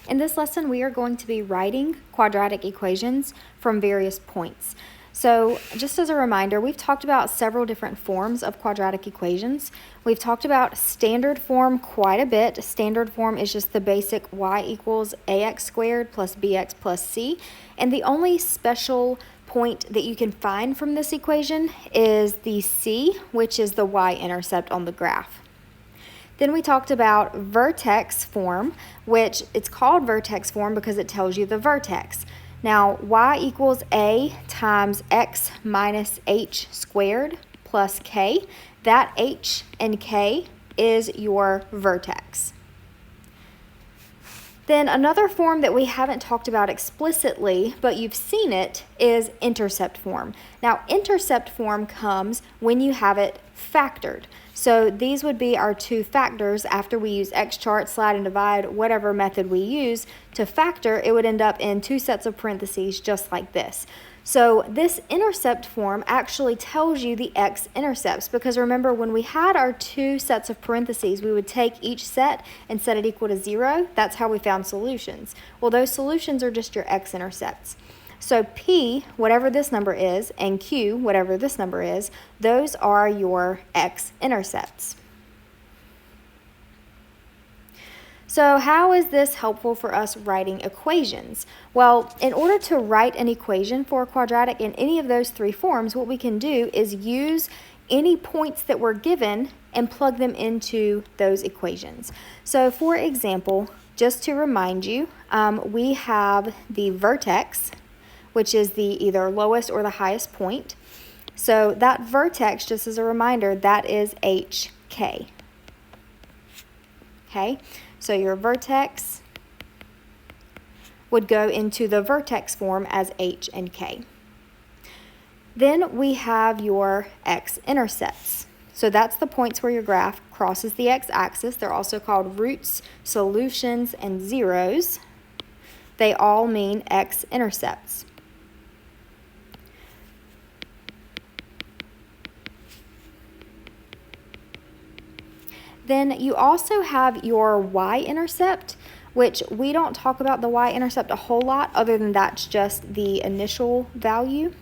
In this lesson, we are going to be writing quadratic equations from various points. So just as a reminder, we've talked about several different forms of quadratic equations. We've talked about standard form quite a bit. Standard form is just the basic y equals ax squared plus bx plus c. And the only special point that you can find from this equation is the c, which is the y-intercept on the graph. Then we talked about vertex form, which it's called vertex form because it tells you the vertex. Now, y equals a times x minus h squared plus k. That h and k is your vertex. Then another form that we haven't talked about explicitly, but you've seen it, is intercept form. Now, intercept form comes when you have it factored. So these would be our two factors. After we use x chart, slide, and divide, whatever method we use to factor, it would end up in two sets of parentheses just like this. So this intercept form actually tells you the x-intercepts, because remember, when we had our two sets of parentheses, we would take each set and set it equal to 0. That's how we found solutions. Well, those solutions are just your x-intercepts. So P, whatever this number is, and Q, whatever this number is, those are your x-intercepts. So how is this helpful for us writing equations? Well, in order to write an equation for a quadratic in any of those three forms, what we can do is use any points that were given and plug them into those equations. So for example, just to remind you, we have the vertex, which is the either lowest or the highest point. So that vertex, just as a reminder, that is HK. Okay, so your vertex would go into the vertex form as H and K. Then we have your x-intercepts. So that's the points where your graph crosses the x-axis. They're also called roots, solutions, and zeros. They all mean x-intercepts. Then you also have your y-intercept, which we don't talk about the y-intercept a whole lot, other than that's just the initial value.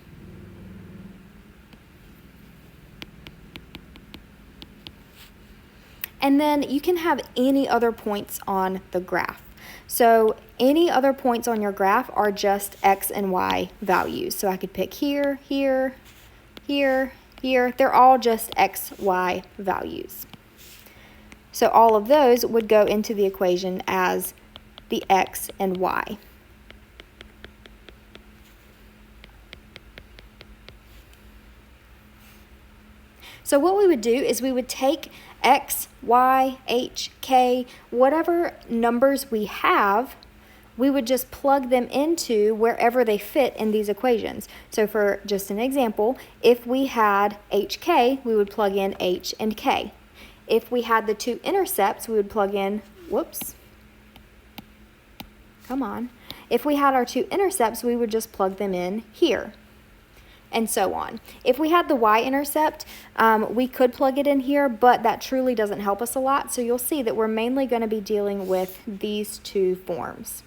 And then you can have any other points on the graph. So any other points on your graph are just x and y values. So I could pick here, here, here, here. They're all just x, y values. So all of those would go into the equation as the x and y. So what we would do is we would take x, y, h, k, whatever numbers we have, we would just plug them into wherever they fit in these equations. So for just an example, if we had hk, we would plug in h and k. If we had the two intercepts, we would plug in, If we had our two intercepts, we would just plug them in here, and so on. If we had the y-intercept, we could plug it in here, but that truly doesn't help us a lot. So you'll see that we're mainly going to be dealing with these two forms.